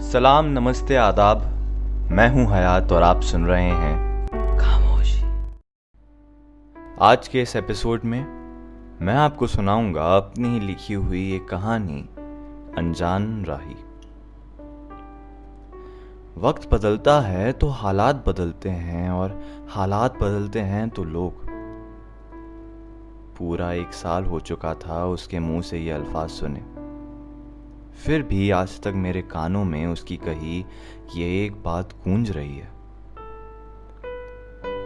सलाम, नमस्ते, आदाब। मैं हूं हयात और आप सुन रहे हैं खामोशी। आज के इस एपिसोड में मैं आपको सुनाऊंगा अपनी ही लिखी हुई एक कहानी, अनजान राही। वक्त बदलता है तो हालात बदलते हैं और हालात बदलते हैं तो लोग। पूरा 1 साल हो चुका था उसके मुंह से ये अल्फाज सुने, फिर भी आज तक मेरे कानों में उसकी कही ये एक बात गूंज रही है।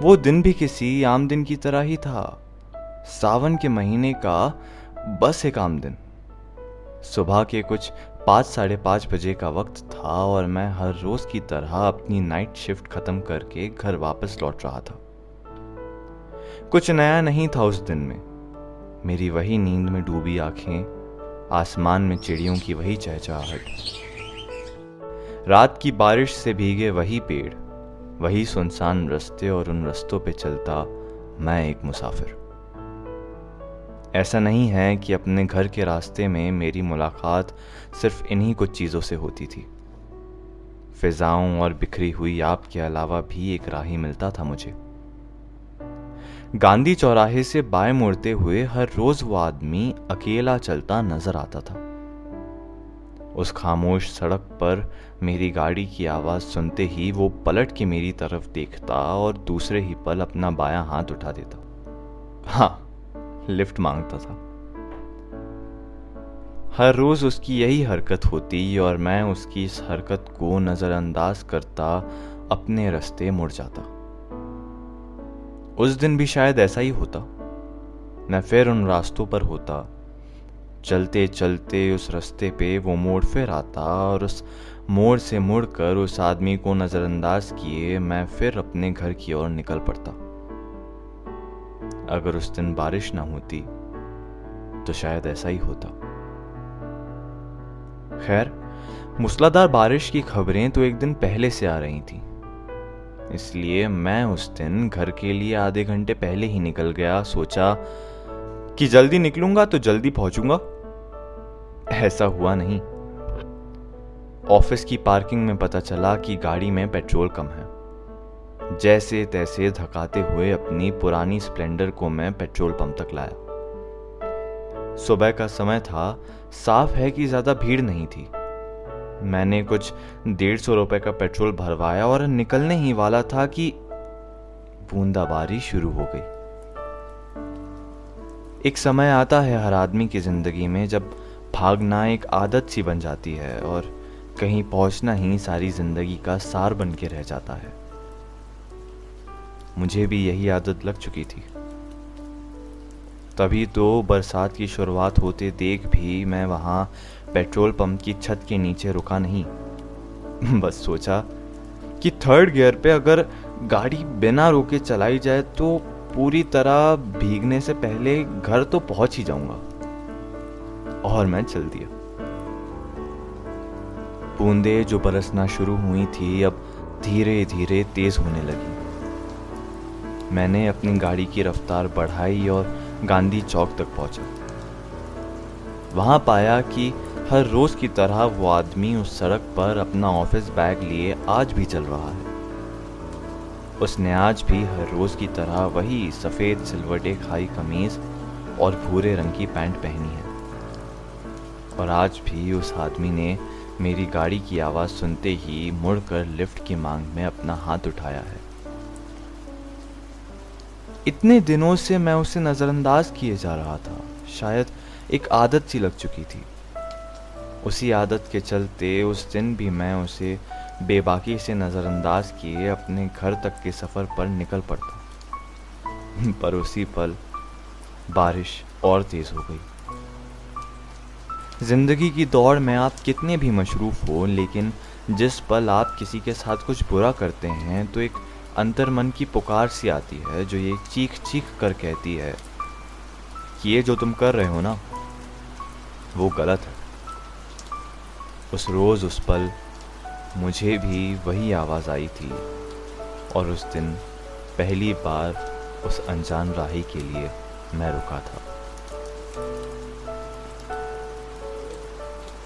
वो दिन भी किसी आम दिन की तरह ही था, सावन के महीने का बस एक आम दिन। सुबह के कुछ 5-5:30 बजे का वक्त था और मैं हर रोज की तरह अपनी नाइट शिफ्ट खत्म करके घर वापस लौट रहा था। कुछ नया नहीं था उस दिन में। मेरी वही नींद में डूबी आंखें, आसमान में चिड़ियों की वही चहचहाहट, रात की बारिश से भीगे वही पेड़, वही सुनसान रास्ते और उन रास्तों पे चलता मैं एक मुसाफिर। ऐसा नहीं है कि अपने घर के रास्ते में मेरी मुलाकात सिर्फ इन्हीं कुछ चीज़ों से होती थी। फिजाओं और बिखरी हुई आग के अलावा भी एक राही मिलता था मुझे। गांधी चौराहे से बाएं मुड़ते हुए हर रोज वो आदमी अकेला चलता नजर आता था। उस खामोश सड़क पर मेरी गाड़ी की आवाज सुनते ही वो पलट के मेरी तरफ देखता और दूसरे ही पल अपना बायां हाथ उठा देता। हाँ, लिफ्ट मांगता था। हर रोज उसकी यही हरकत होती और मैं उसकी इस हरकत को नजरअंदाज करता अपने रास्ते मुड़ जाता। उस दिन भी शायद ऐसा ही होता। मैं फिर उन रास्तों पर होता, चलते चलते उस रास्ते पे वो मोड़ फिर आता और उस मोड़ से मुड़कर उस आदमी को नजरअंदाज किए मैं फिर अपने घर की ओर निकल पड़ता। अगर उस दिन बारिश ना होती तो शायद ऐसा ही होता। खैर, मूसलाधार बारिश की खबरें तो एक दिन पहले से आ रही थी, इसलिए मैं उस दिन घर के लिए आधे घंटे पहले ही निकल गया। सोचा कि जल्दी निकलूंगा तो जल्दी पहुंचूंगा। ऐसा हुआ नहीं। ऑफिस की पार्किंग में पता चला कि गाड़ी में पेट्रोल कम है। जैसे तैसे धकाते हुए अपनी पुरानी स्प्लेंडर को मैं पेट्रोल पंप तक लाया। सुबह का समय था, साफ है कि ज्यादा भीड़ नहीं थी। मैंने कुछ 150 रुपए का पेट्रोल भरवाया और निकलने ही वाला था कि बूंदाबांदी शुरू हो गई। एक समय आता है हर आदमी की जिंदगी में जब भागना एक आदत सी बन जाती है और कहीं पहुंचना ही सारी जिंदगी का सार बन के रह जाता है। मुझे भी यही आदत लग चुकी थी। तभी तो बरसात की शुरुआत होते देख भी मैं वहां पेट्रोल पंप की छत के नीचे रुका नहीं। बस सोचा कि 3rd गियर पे अगर गाड़ी बिना रोके चलाई जाए तो पूरी तरह भीगने से पहले घर तो पहुंच ही जाऊंगा। और मैं चल दिया। बूंदें जो बरसना शुरू हुई थी अब धीरे धीरे तेज होने लगी। मैंने अपनी गाड़ी की रफ्तार बढ़ाई और गांधी चौक तक पहुंचा। वहां पाया कि हर रोज की तरह वो आदमी उस सड़क पर अपना ऑफिस बैग लिए आज भी चल रहा है। उसने आज भी हर रोज की तरह वही सफेद सिलवटे खाई कमीज और भूरे रंग की पैंट पहनी है। और आज भी उस आदमी ने मेरी गाड़ी की आवाज सुनते ही मुड़कर लिफ्ट की मांग में अपना हाथ उठाया है। इतने दिनों से मैं उसे नजरअंदाज किए जा रहा था, शायद एक आदत सी लग चुकी थी। उसी आदत के चलते उस दिन भी मैं उसे बेबाकी से नजरअंदाज किए अपने घर तक के सफर पर निकल पड़ता। पर उसी पल बारिश और तेज हो गई। जिंदगी की दौड़ में आप कितने भी मशरूफ हो, लेकिन जिस पल आप किसी के साथ कुछ बुरा करते हैं तो एक अंतर्मन की पुकार सी आती है जो ये चीख चीख कर कहती है कि ये जो तुम कर रहे हो ना, वो गलत है। उस रोज उस पल मुझे भी वही आवाज आई थी और उस दिन पहली बार उस अनजान राही के लिए मैं रुका था।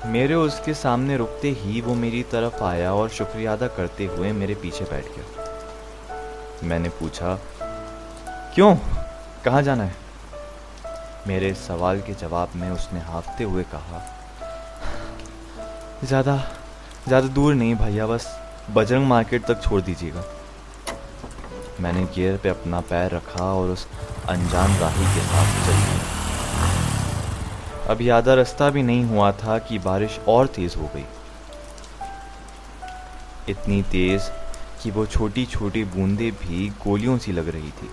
मेरे उसके सामने रुकते ही वो मेरी तरफ आया और शुक्रिया अदा करते हुए मेरे पीछे बैठ गया। मैंने पूछा, क्यों, कहाँ जाना है? मेरे सवाल के जवाब में उसने हाँफते हुए कहा, ज़्यादा दूर नहीं भैया, बस बजरंग मार्केट तक छोड़ दीजिएगा। मैंने गियर पे अपना पैर रखा और उस अनजान राही के साथ चल दिया। अभी आधा रास्ता भी नहीं हुआ था कि बारिश और तेज हो गई, इतनी तेज कि वो छोटी छोटी बूंदें भी गोलियों सी लग रही थी।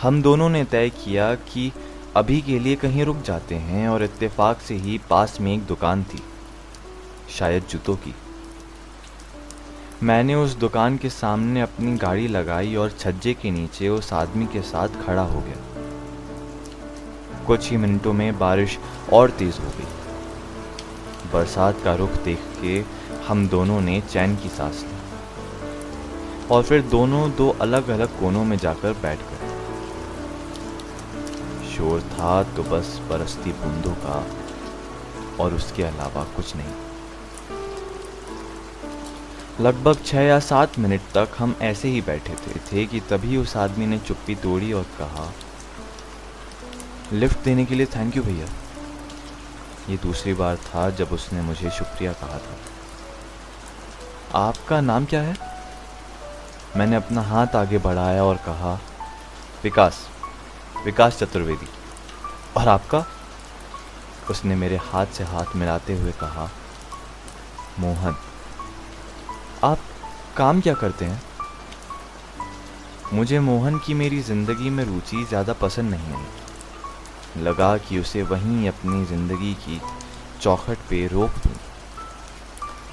हम दोनों ने तय किया कि अभी के लिए कहीं रुक जाते हैं और इत्तेफाक से ही पास में एक दुकान थी, शायद जूतों की। मैंने उस दुकान के सामने अपनी गाड़ी लगाई और छज्जे के नीचे उस आदमी के साथ खड़ा हो गया। कुछ ही मिनटों में बारिश और तेज हो गई। बरसात का रुख देख के हम दोनों ने चैन की सांस ली और फिर दोनों दो अलग अलग कोनों में जाकर बैठ गए। शोर था तो बस बरसती बूंदों का और उसके अलावा कुछ नहीं। लगभग 6 या 7 मिनट तक हम ऐसे ही बैठे थे कि तभी उस आदमी ने चुप्पी तोड़ी और कहा, लिफ्ट देने के लिए थैंक यू भैया। ये दूसरी बार था जब उसने मुझे शुक्रिया कहा था। आपका नाम क्या है? मैंने अपना हाथ आगे बढ़ाया और कहा, विकास चतुर्वेदी। और आपका? उसने मेरे हाथ से हाथ मिलाते हुए कहा, मोहन। आप काम क्या करते हैं? मुझे मोहन की मेरी जिंदगी में रुचि ज़्यादा पसंद नहीं आई। लगा कि उसे वहीं अपनी जिंदगी की चौखट पे रोक दूं,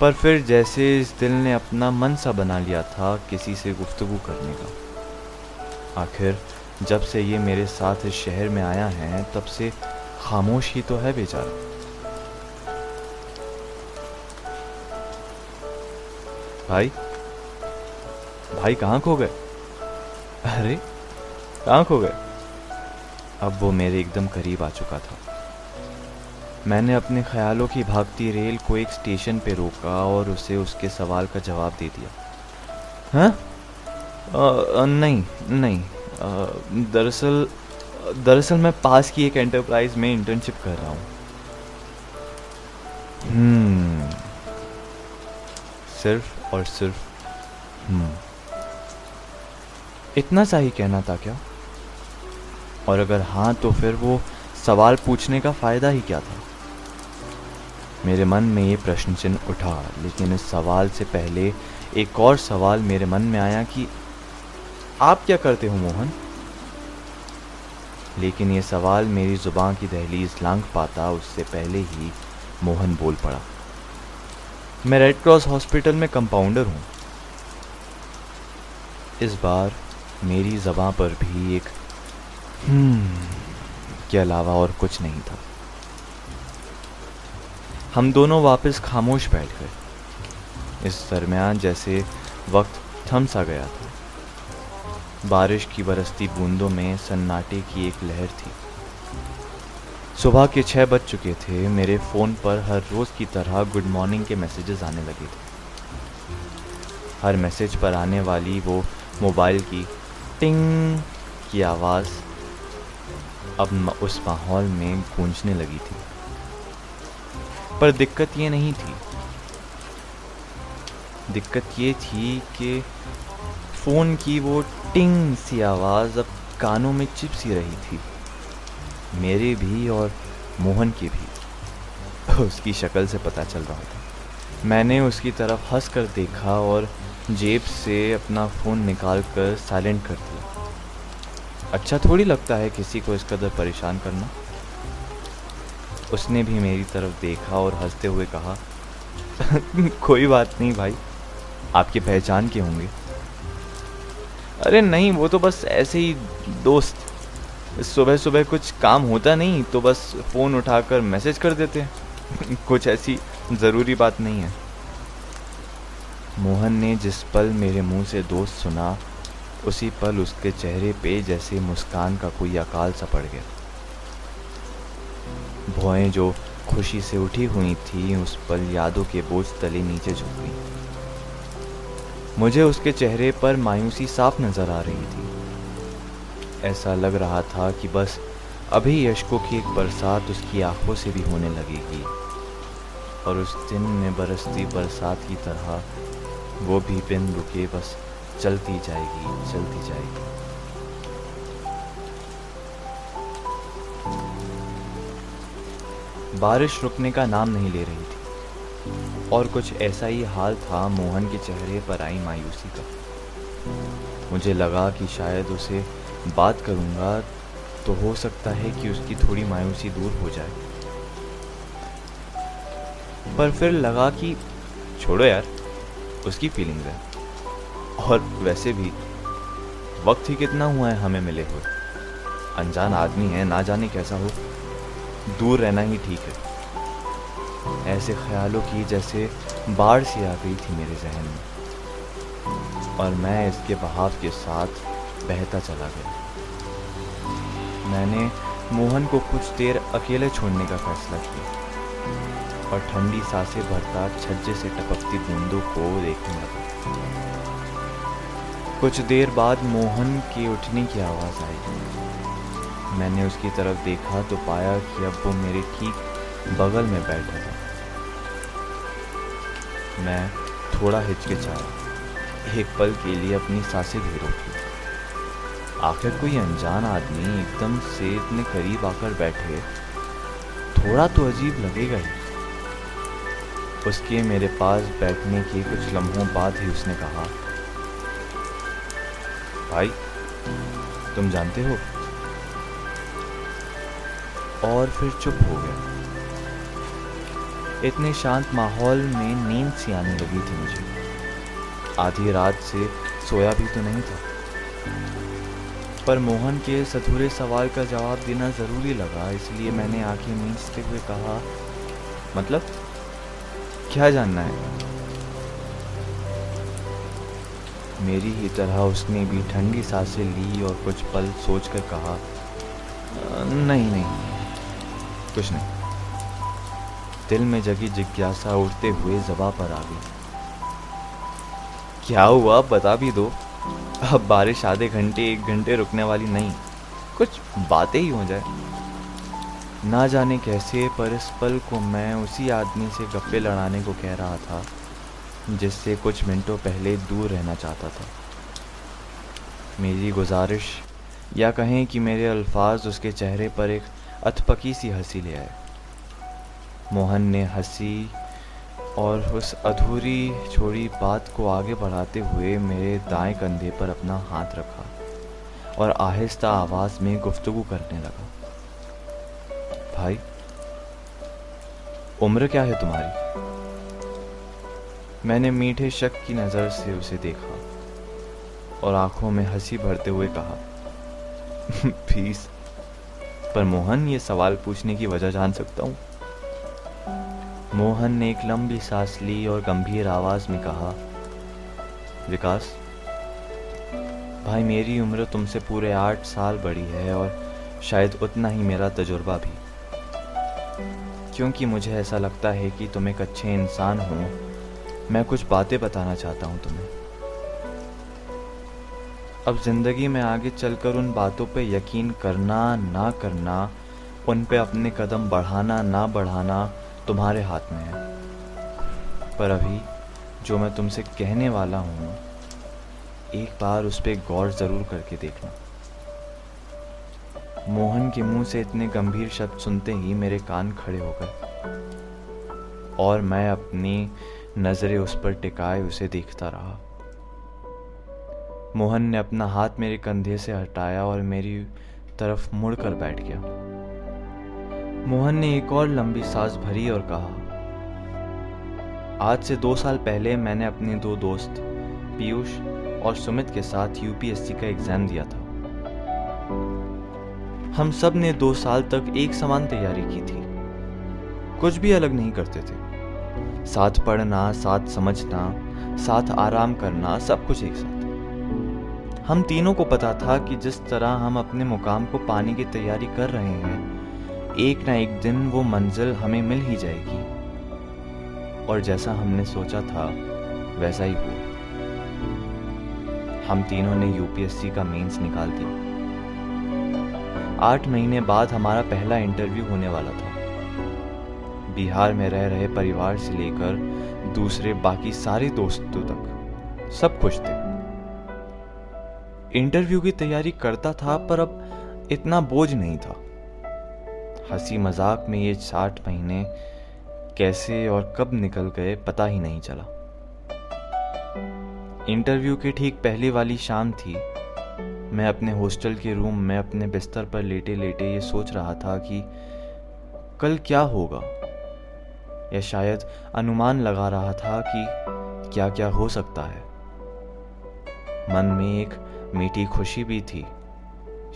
पर फिर जैसे इस दिल ने अपना मन सा बना लिया था किसी से गुफ्तगू करने का। आखिर जब से ये मेरे साथ इस शहर में आया है तब से खामोश ही तो है बेचारा। भाई कहाँ खो गए? अरे कहाँ खो गए? अब वो मेरे एकदम करीब आ चुका था। मैंने अपने ख्यालों की भागती रेल को एक स्टेशन पे रोका और उसे उसके सवाल का जवाब दे दिया। हाँ? नहीं, दरअसल मैं पास की एक एंटरप्राइज में इंटर्नशिप कर रहा हूँ। सिर्फ और सिर्फ इतना सा ही कहना था क्या? और अगर हाँ तो फिर वो सवाल पूछने का फ़ायदा ही क्या था? मेरे मन में ये प्रश्न चिन्ह उठा, लेकिन इस सवाल से पहले एक और सवाल मेरे मन में आया कि आप क्या करते हो मोहन? लेकिन ये सवाल मेरी ज़ुबान की दहलीज लांघ पाता उससे पहले ही मोहन बोल पड़ा, मैं रेड क्रॉस हॉस्पिटल में कंपाउंडर हूँ। इस बार मेरी ज़बां पर भी एक के अलावा और कुछ नहीं था। हम दोनों वापस खामोश बैठ गए। इस दरमियान जैसे वक्त थम सा गया था। बारिश की बरसती बूंदों में सन्नाटे की एक लहर थी। सुबह के 6 बज चुके थे। मेरे फ़ोन पर हर रोज़ की तरह गुड मॉर्निंग के मैसेजेस आने लगे थे। हर मैसेज पर आने वाली वो मोबाइल की टिंग की आवाज़ अब उस माहौल में गूंजने लगी थी। पर दिक्कत ये नहीं थी। दिक्कत ये थी कि फ़ोन की वो टिंग सी आवाज़ अब कानों में चिप सी रही थी, मेरे भी और मोहन की भी। उसकी शक्ल से पता चल रहा था। मैंने उसकी तरफ हंस कर देखा और जेब से अपना फ़ोन निकाल कर साइलेंट कर दिया। अच्छा थोड़ी लगता है किसी को इस कदर परेशान करना। उसने भी मेरी तरफ देखा और हंसते हुए कहा, कोई बात नहीं भाई, आपकी पहचान के होंगे। अरे नहीं, वो तो बस ऐसे ही दोस्त। सुबह सुबह कुछ काम होता नहीं तो बस फ़ोन उठाकर मैसेज कर देते हैं। कुछ ऐसी ज़रूरी बात नहीं है। मोहन ने जिस पल मेरे मुंह से दोस्त सुना, उसी पल उसके चेहरे पे जैसे मुस्कान का कोई अकाल सा पड़ गया। भौएं जो खुशी से उठी हुई थी, उस पल यादों के बोझ तले नीचे झुक गई। मुझे उसके चेहरे पर मायूसी साफ नजर आ रही थी। ऐसा लग रहा था कि बस अभी अश्कों की एक बरसात उसकी आंखों से भी होने लगेगी, और उस दिन में बरसती बरसात की तरह वो भी बिन रुके बस चलती जाएगी, चलती जाएगी। बारिश रुकने का नाम नहीं ले रही थी, और कुछ ऐसा ही हाल था मोहन के चेहरे पर आई मायूसी का। मुझे लगा कि शायद उसे बात करूंगा तो हो सकता है कि उसकी थोड़ी मायूसी दूर हो जाए, पर फिर लगा कि छोड़ो यार, उसकी फीलिंग्स है, और वैसे भी वक्त ही कितना हुआ है हमें मिले हुए। अनजान आदमी है, ना जाने कैसा हो, दूर रहना ही ठीक है। ऐसे ख्यालों की जैसे बाढ़ सी आ गई थी मेरे जहन में, और मैं इसके बहाव के साथ बहता चला गया। मैंने मोहन को कुछ देर अकेले छोड़ने का फैसला किया, और ठंडी सांसें भरता छज्जे से टपकती बूंदों को देखने लगा। कुछ देर बाद मोहन के उठने की आवाज़ आई। मैंने उसकी तरफ देखा तो पाया कि अब वो मेरे ठीक बगल में बैठा था। मैं थोड़ा हिचकिचाया, एक पल के लिए अपनी सांसें भी रोकी। आखिर कोई अनजान आदमी एकदम से इतने करीब आकर बैठे, थोड़ा तो अजीब लगेगा ही। उसके मेरे पास बैठने के कुछ लम्हों बाद ही उसने कहा, भाई तुम जानते हो, और फिर चुप हो गया। इतने शांत माहौल में नींद सी आने लगी थी मुझे। आधी रात से सोया भी तो नहीं था, पर मोहन के इस अधूरे सवाल का जवाब देना जरूरी लगा, इसलिए मैंने आंखें मींचते हुए कहा, मतलब क्या जानना है? मेरी ही तरह उसने भी ठंडी सांसें ली और कुछ पल सोचकर कहा, नहीं नहीं, कुछ नहीं। दिल में जगी जिज्ञासा उड़ते हुए ज़बां पर आ गई। क्या हुआ, बता भी दो। अब बारिश आधे घंटे एक घंटे रुकने वाली नहीं, कुछ बातें ही हो जाए। ना जाने कैसे, पर इस पल को मैं उसी आदमी से गप्पे लड़ाने को कह रहा था जिससे कुछ मिनटों पहले दूर रहना चाहता था। मेरी गुजारिश, या कहें कि मेरे अल्फाज, उसके चेहरे पर एक अधपकी सी हंसी ले आए। मोहन ने हंसी और उस अधूरी छोड़ी बात को आगे बढ़ाते हुए मेरे दाएं कंधे पर अपना हाथ रखा और आहिस्ता आवाज में गुफ्तगू करने लगा। भाई, उम्र क्या है तुम्हारी? मैंने मीठे शक की नज़र से उसे देखा और आंखों में हंसी भरते हुए कहा, 20। पर मोहन, ये सवाल पूछने की वजह जान सकता हूँ? मोहन ने एक लंबी सांस ली और गंभीर आवाज में कहा, विकास भाई, मेरी उम्र तुमसे पूरे 8 साल बड़ी है और शायद उतना ही मेरा तजुर्बा भी, क्योंकि मुझे ऐसा लगता है कि तुम एक अच्छे इंसान हो। मैं कुछ बातें बताना चाहता हूँ तुम्हें। अब जिंदगी में आगे चलकर उन बातों पे यकीन करना ना करना, उन पे अपने कदम बढ़ाना ना बढ़ाना तुम्हारे हाथ में है। पर अभी जो मैं तुमसे कहने वाला हूँ, एक बार उस पर गौर जरूर करके देखना। मोहन के मुंह से इतने गंभीर शब्द सुनते ही मेरे कान खड़े हो गए और मैं अपनी नजरें उस पर टिकाए उसे देखता रहा। मोहन ने अपना हाथ मेरे कंधे से हटाया और मेरी तरफ मुड़कर बैठ गया। मोहन ने एक और लंबी सांस भरी और कहा, आज से 2 साल पहले मैंने अपने 2 दोस्त पीयूष और सुमित के साथ यूपीएससी का एग्जाम दिया था। हम सब ने 2 साल तक एक समान तैयारी की थी, कुछ भी अलग नहीं करते थे। साथ पढ़ना, साथ समझना, साथ आराम करना, सब कुछ एक साथ। हम तीनों को पता था कि जिस तरह हम अपने मुकाम को पाने की तैयारी कर रहे हैं, एक ना एक दिन वो मंजिल हमें मिल ही जाएगी। और जैसा हमने सोचा था वैसा ही हुआ। हम तीनों ने यूपीएससी का मेंस निकाल दिया। 8 महीने बाद हमारा पहला इंटरव्यू होने वाला था। बिहार में रह रहे परिवार से लेकर दूसरे बाकी सारे दोस्तों तक सब खुश थे। इंटरव्यू की तैयारी करता था, पर अब इतना बोझ नहीं था। हंसी मजाक में ये 60 महीने कैसे और कब निकल गए पता ही नहीं चला। इंटरव्यू की ठीक पहली वाली शाम थी। मैं अपने हॉस्टल के रूम में अपने बिस्तर पर लेटे लेटे ये सोच रहा था कि कल क्या होगा, या शायद अनुमान लगा रहा था कि क्या क्या हो सकता है। मन में एक मीठी खुशी भी थी,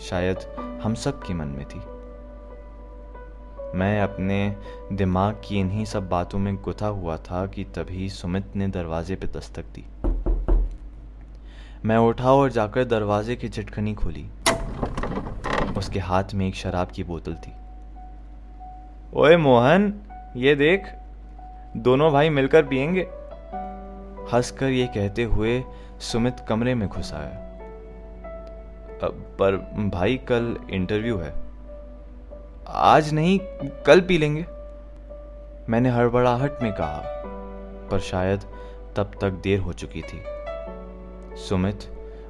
शायद हम सब के मन में थी। मैं अपने दिमाग की इन्हीं सब बातों में गुथा हुआ था कि तभी सुमित ने दरवाजे पर दस्तक दी। मैं उठा और जाकर दरवाजे की झटकनी खोली। उसके हाथ में एक शराब की बोतल थी। ओए मोहन, ये देख, दोनों भाई मिलकर पिएंगे। हंसकर ये कहते हुए सुमित कमरे में घुस आया। पर भाई, कल इंटरव्यू है। आज नहीं, कल पी लेंगे, मैंने हड़बड़ाहट में कहा, पर शायद तब तक देर हो चुकी थी। सुमित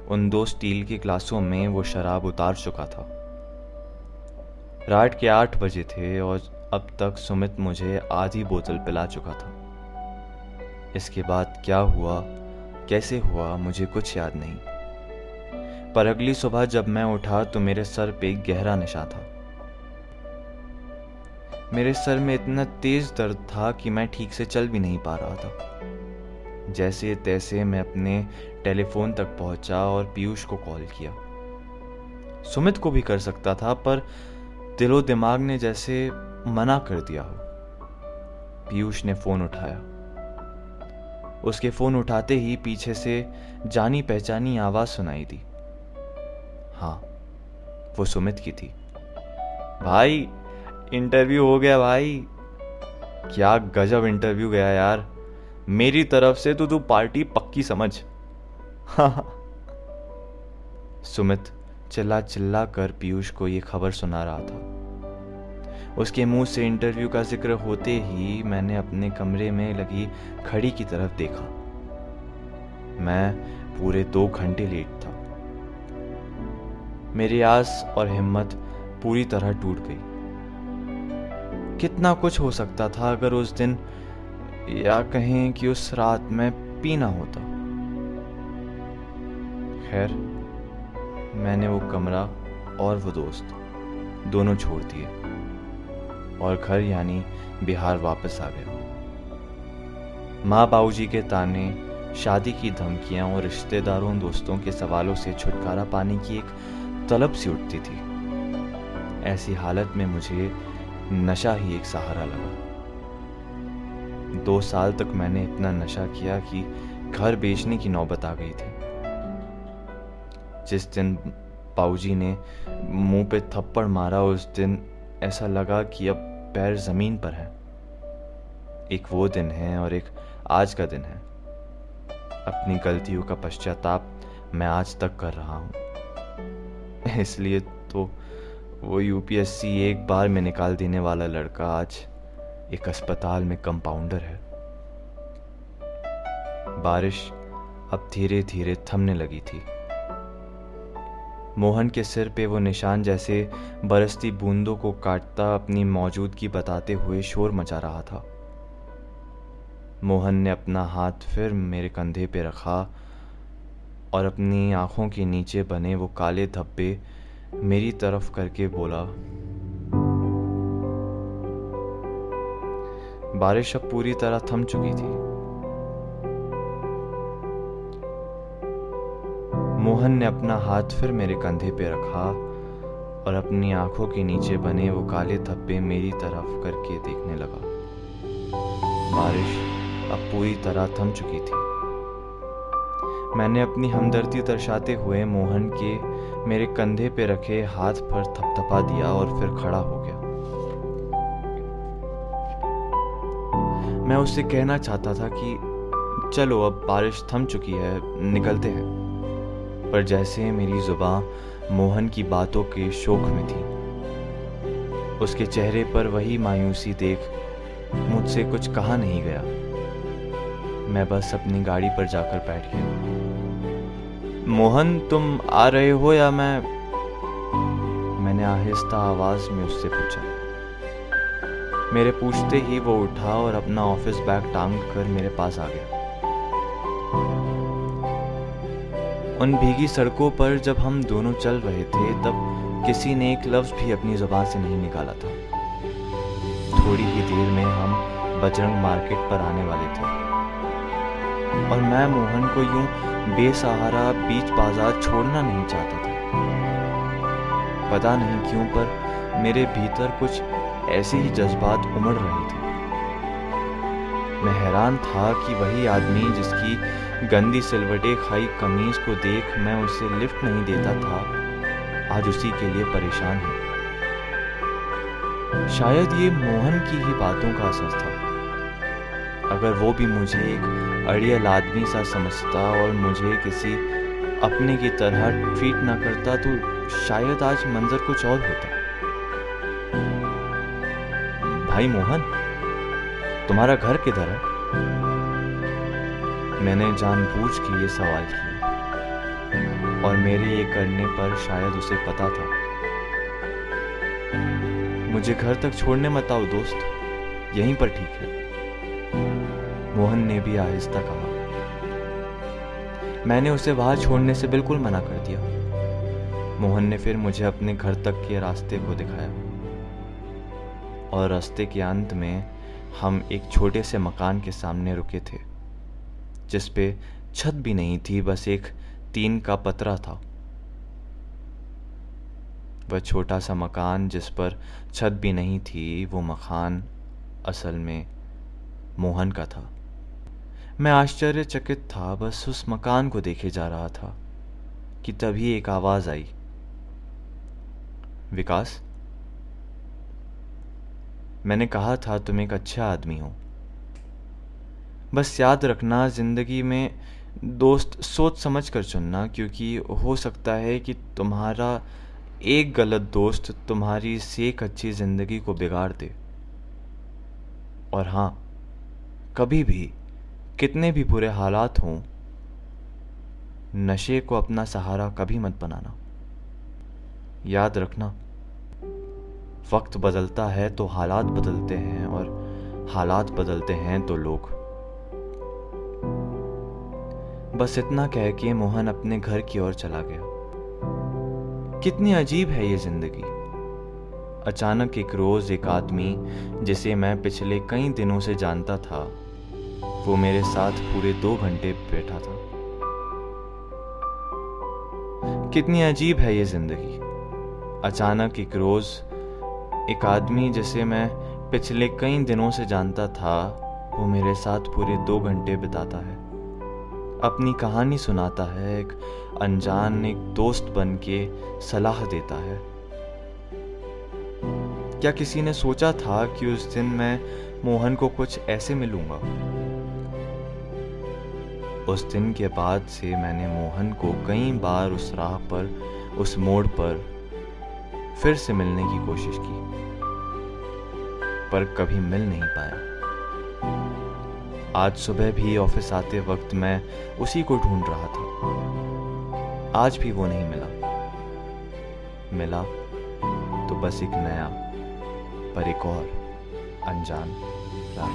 उन 2 स्टील के ग्लासों में वो शराब उतार चुका था। रात के 8 बजे थे और अब तक सुमित मुझे आधी बोतल पिला चुका था। इसके बाद क्या हुआ, कैसे हुआ, मुझे कुछ याद नहीं। पर अगली सुबह जब मैं उठा तो मेरे सर पे एक गहरा नशा था। मेरे सर में इतना तेज दर्द था कि मैं ठीक से चल भी नहीं पा रहा था। जैसे तैसे मैं अपने टेलीफोन तक पहुंचा और पीयूष को कॉल किया। सुमित को भी कर सकता था, पर दिलो दिमाग ने जैसे मना कर दिया हो। पीयूष ने फोन उठाया। उसके फोन उठाते ही पीछे से जानी पहचानी आवाज सुनाई दी। हाँ, वो सुमित की थी। भाई, इंटरव्यू हो गया भाई। क्या गजब इंटरव्यू गया यार। मेरी तरफ से तो तू पार्टी पक्की समझ। सुमित चिल्ला चिल्ला कर पीयूष को ये खबर सुना रहा था। उसके मुंह से इंटरव्यू का जिक्र होते ही मैंने अपने कमरे में लगी घड़ी की तरफ देखा। मैं पूरे 2 घंटे लेट था। मेरी आस और हिम्मत पूरी तरह टूट गई। कितना कुछ हो सकता था अगर उस दिन, या कहें कि उस रात में पीना होता। खैर, मैंने वो कमरा और वो दोस्त दोनों छोड़ दिए और घर यानी बिहार वापस आ गया। माँ बाबूजी के ताने, शादी की धमकियां और रिश्तेदारों दोस्तों के सवालों से छुटकारा पाने की एक तलब सी उठती थी। ऐसी हालत में मुझे नशा ही एक सहारा लगा। 2 साल तक मैंने इतना नशा किया कि घर बेचने की नौबत आ गई थी। जिस दिन बाबूजी ने मुंह पे थप्पड़ मारा, उस दिन ऐसा लगा कि अब पैर जमीन पर है। एक वो दिन है और एक आज का दिन है। अपनी गलतियों का पश्चाताप मैं आज तक कर रहा हूं। इसलिए तो वो यूपीएससी एक बार में निकाल देने वाला लड़का आज एक अस्पताल में कंपाउंडर है। बारिश अब धीरे धीरे थमने लगी थी। मोहन के सिर पे वो निशान जैसे बरसती बूंदों को काटता अपनी मौजूदगी बताते हुए शोर मचा रहा था। मोहन ने अपना हाथ फिर मेरे कंधे पे रखा और अपनी आंखों के नीचे बने वो काले धब्बे मेरी तरफ करके बोला, बारिश अब पूरी तरह थम चुकी थी। मोहन ने अपना हाथ फिर मेरे कंधे पे रखा और अपनी आंखों के नीचे बने वो काले धब्बे मेरी तरफ करके देखने लगा। बारिश अब पूरी तरह थम चुकी थी। मैंने अपनी हमदर्दी दर्शाते हुए मोहन के मेरे कंधे पे रखे हाथ पर थपथपा दिया और फिर खड़ा हो गया। मैं उससे कहना चाहता था कि चलो अब बारिश थम चुकी है, निकलते हैं। पर जैसे मेरी जुबान मोहन की बातों के शोक में थी, उसके चेहरे पर वही मायूसी देख मुझसे कुछ कहा नहीं गया। मैं बस अपनी गाड़ी पर जाकर बैठ गया। मोहन, तुम आ रहे हो या मैंने आहिस्ता आवाज में उससे पूछा। मेरे पूछते ही वो उठा और अपना ऑफिस बैग टांग कर मेरे पास आ गया। उन भीगी सड़कों पर जब हम दोनों चल रहे थे तब किसी ने एक लफ्ज भी अपनी जुबान से नहीं निकाला था। थोड़ी ही देर में हम बजरंग मार्केट पर आने वाले थे और मैं मोहन को यूं बेसहारा बीच बाजार छोड़ना नहीं चाहता था। पता नहीं क्यों, पर मेरे भीतर कुछ ऐसे ही जज्बात उमड़ रहे थे। मैं हैरान था कि वही आदमी जिसकी गंदी सिलवटे खाई कमीज को देख मैं उसे लिफ्ट नहीं देता था, आज उसी के लिए परेशान हूं। शायद ये मोहन की ही बातों का असर था। अगर वो भी मुझे एक अड़ियल आदमी सा समझता और मुझे किसी अपने की तरह ट्रीट ना करता तो शायद आज मंजर कुछ और होता। भाई मोहन, तुम्हारा घर किधर है? मैंने जानबूझ के ये सवाल किया और मेरे ये करने पर शायद उसे पता था। मुझे घर तक छोड़ने मत आओ दोस्त, यहीं पर ठीक है, मोहन ने भी आहिस्ता कहा। मैंने उसे बाहर छोड़ने से बिल्कुल मना कर दिया। मोहन ने फिर मुझे अपने घर तक के रास्ते को दिखाया और रास्ते के अंत में हम एक छोटे से मकान के सामने रुके थे, जिस पे छत भी नहीं थी, बस एक टीन का पतरा था। वह छोटा सा मकान जिस पर छत भी नहीं थी, वो मकान असल में मोहन का था। मैं आश्चर्यचकित था, बस उस मकान को देखे जा रहा था कि तभी एक आवाज आई, विकास। मैंने कहा था तुम एक अच्छा आदमी हो। बस याद रखना, जिंदगी में दोस्त सोच समझ कर चुनना, क्योंकि हो सकता है कि तुम्हारा एक गलत दोस्त तुम्हारी इस एक अच्छी जिंदगी को बिगाड़ दे। और हाँ, कभी भी कितने भी बुरे हालात हों, नशे को अपना सहारा कभी मत बनाना। याद रखना, वक्त बदलता है तो हालात बदलते हैं और हालात बदलते हैं तो लोग। बस इतना कह के मोहन अपने घर की ओर चला गया। कितनी अजीब है ये जिंदगी। अचानक एक रोज एक आदमी जिसे मैं पिछले कई दिनों से जानता था, वो मेरे साथ पूरे 2 घंटे बैठा था। कितनी अजीब है ये जिंदगी। अचानक एक रोज एक आदमी जिसे मैं पिछले कई दिनों से जानता था, वो मेरे साथ पूरे 2 घंटे बिताता है, अपनी कहानी सुनाता है, एक अनजान एक दोस्त बन के सलाह देता है। क्या किसी ने सोचा था कि उस दिन मैं मोहन को कुछ ऐसे मिलूंगा? उस दिन के बाद से मैंने मोहन को कई बार उस राह पर, उस मोड़ पर फिर से मिलने की कोशिश की, पर कभी मिल नहीं पाया। आज सुबह भी ऑफिस आते वक्त मैं उसी को ढूंढ रहा था। आज भी वो नहीं मिला तो बस एक नया, पर एक और अनजान राह।